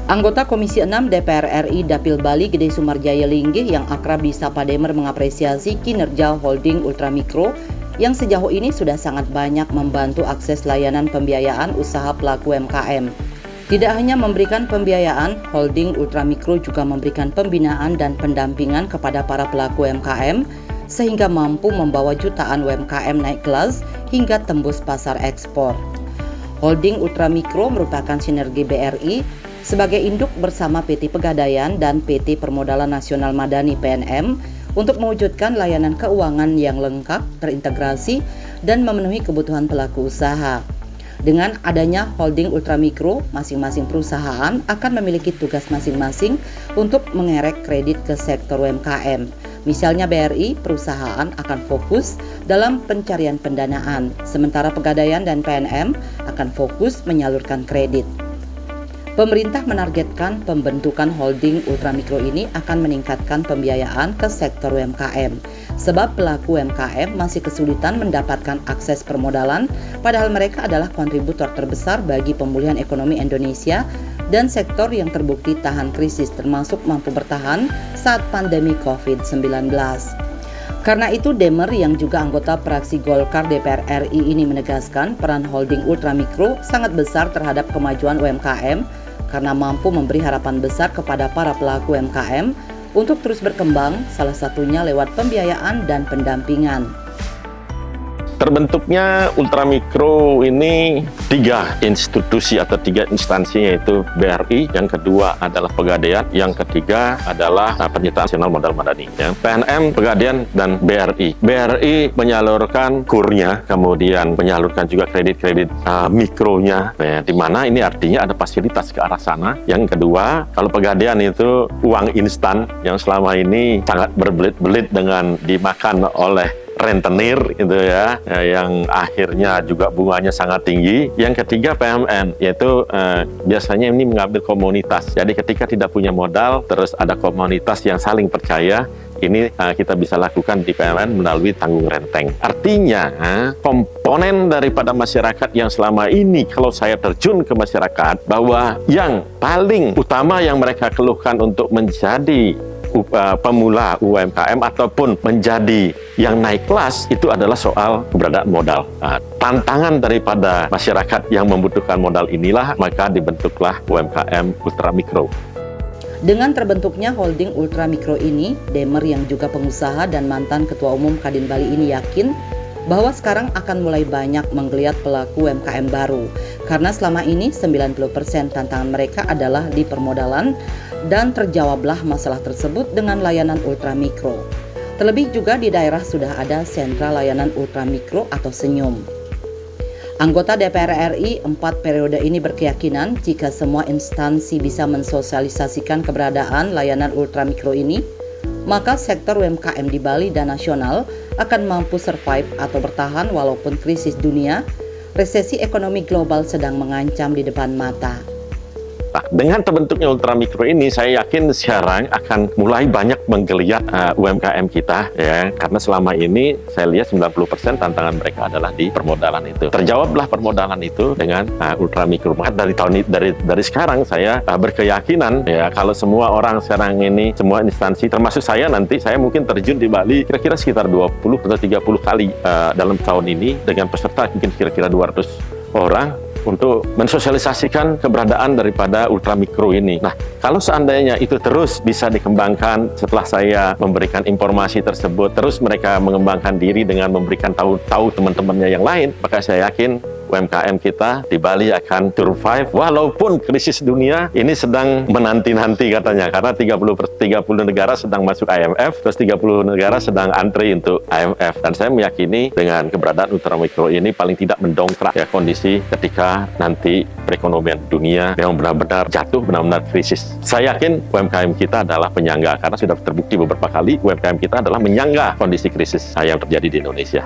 Anggota Komisi 6 DPR RI Dapil Bali Gede Sumarjaya Linggih yang akrab disapa Demer mengapresiasi kinerja holding ultramikro yang sejauh ini sudah sangat banyak membantu akses layanan pembiayaan usaha pelaku UMKM. Tidak hanya memberikan pembiayaan, holding ultramikro juga memberikan pembinaan dan pendampingan kepada para pelaku UMKM sehingga mampu membawa jutaan UMKM naik kelas hingga tembus pasar ekspor. Holding ultramikro merupakan sinergi BRI sebagai induk bersama PT Pegadaian dan PT Permodalan Nasional Madani PNM untuk mewujudkan layanan keuangan yang lengkap, terintegrasi, dan memenuhi kebutuhan pelaku usaha. Dengan adanya holding ultramikro, masing-masing perusahaan akan memiliki tugas masing-masing untuk mengerek kredit ke sektor UMKM. Misalnya BRI, perusahaan akan fokus dalam pencarian pendanaan, sementara Pegadaian dan PNM akan fokus menyalurkan kredit. Pemerintah menargetkan pembentukan holding ultramikro ini akan meningkatkan pembiayaan ke sektor UMKM, sebab pelaku UMKM masih kesulitan mendapatkan akses permodalan, padahal mereka adalah kontributor terbesar bagi pemulihan ekonomi Indonesia dan sektor yang terbukti tahan krisis termasuk mampu bertahan saat pandemi COVID-19. Karena itu, Demer yang juga anggota fraksi Golkar DPR RI ini menegaskan peran holding ultramikro sangat besar terhadap kemajuan UMKM karena mampu memberi harapan besar kepada para pelaku UMKM untuk terus berkembang, salah satunya lewat pembiayaan dan pendampingan. Terbentuknya ultramikro ini 3 institusi atau 3 instansi, yaitu BRI, yang kedua adalah Pegadaian, yang ketiga adalah Penyertaan Nasional Modal Madani, ya. PNM, Pegadaian, dan BRI. BRI menyalurkan kurnya, kemudian menyalurkan juga kredit-kredit mikronya, ya, di mana ini artinya ada fasilitas ke arah sana. Yang kedua, kalau Pegadaian itu uang instan yang selama ini sangat berbelit-belit dengan dimakan oleh rentenir gitu ya, yang akhirnya juga bunganya sangat tinggi. Yang ketiga PMN, yaitu biasanya ini mengambil komunitas. Jadi ketika tidak punya modal, terus ada komunitas yang saling percaya, ini kita bisa lakukan di PMN melalui tanggung renteng. Artinya komponen daripada masyarakat yang selama ini kalau saya terjun ke masyarakat, bahwa yang paling utama yang mereka keluhkan untuk menjadi pemula UMKM ataupun menjadi yang naik kelas itu adalah soal keberadaan modal. Tantangan daripada masyarakat yang membutuhkan modal inilah maka dibentuklah UMKM ultramikro. Dengan terbentuknya holding ultramikro ini, Demer yang juga pengusaha dan mantan Ketua Umum Kadin Bali ini yakin bahwa sekarang akan mulai banyak menggeliat pelaku UMKM baru, karena selama ini 90% tantangan mereka adalah di permodalan dan terjawablah masalah tersebut dengan layanan ultramikro. Terlebih juga di daerah sudah ada sentra layanan ultramikro atau Senyum. Anggota DPR RI 4 periode ini berkeyakinan jika semua instansi bisa mensosialisasikan keberadaan layanan ultramikro ini, maka sektor UMKM di Bali dan nasional akan mampu survive atau bertahan walaupun krisis dunia, resesi ekonomi global sedang mengancam di depan mata. Nah, dengan terbentuknya ultramikro ini, saya yakin sekarang akan mulai banyak menggeliat UMKM kita, ya, karena selama ini saya lihat 90% tantangan mereka adalah di permodalan itu. Terjawablah permodalan itu dengan ultramikro. Maka dari sekarang saya berkeyakinan, ya, kalau semua orang sekarang ini, semua instansi, termasuk saya nanti, saya mungkin terjun di Bali kira-kira sekitar 20 atau 30 kali dalam tahun ini dengan peserta mungkin kira-kira 200 orang untuk mensosialisasikan keberadaan daripada ultramikro ini. Nah, kalau seandainya itu terus bisa dikembangkan setelah saya memberikan informasi tersebut, terus mereka mengembangkan diri dengan memberikan tahu teman-temannya yang lain, maka saya yakin UMKM kita di Bali akan survive walaupun krisis dunia ini sedang menanti-nanti katanya, karena 30 negara sedang masuk IMF, terus 30 negara sedang antri untuk IMF. Dan saya meyakini dengan keberadaan ultramikro ini paling tidak mendongkrak ya kondisi ketika nanti perekonomian dunia yang benar-benar jatuh, benar-benar krisis. Saya yakin UMKM kita adalah penyangga, karena sudah terbukti beberapa kali UMKM kita adalah menyangga kondisi krisis yang terjadi di Indonesia.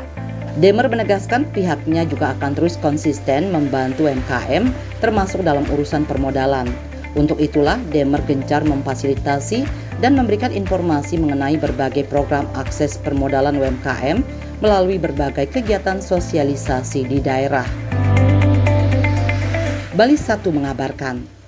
Demer menegaskan pihaknya juga akan terus konsisten membantu UMKM termasuk dalam urusan permodalan. Untuk itulah Demer gencar memfasilitasi dan memberikan informasi mengenai berbagai program akses permodalan UMKM melalui berbagai kegiatan sosialisasi di daerah. Bali 1 mengabarkan.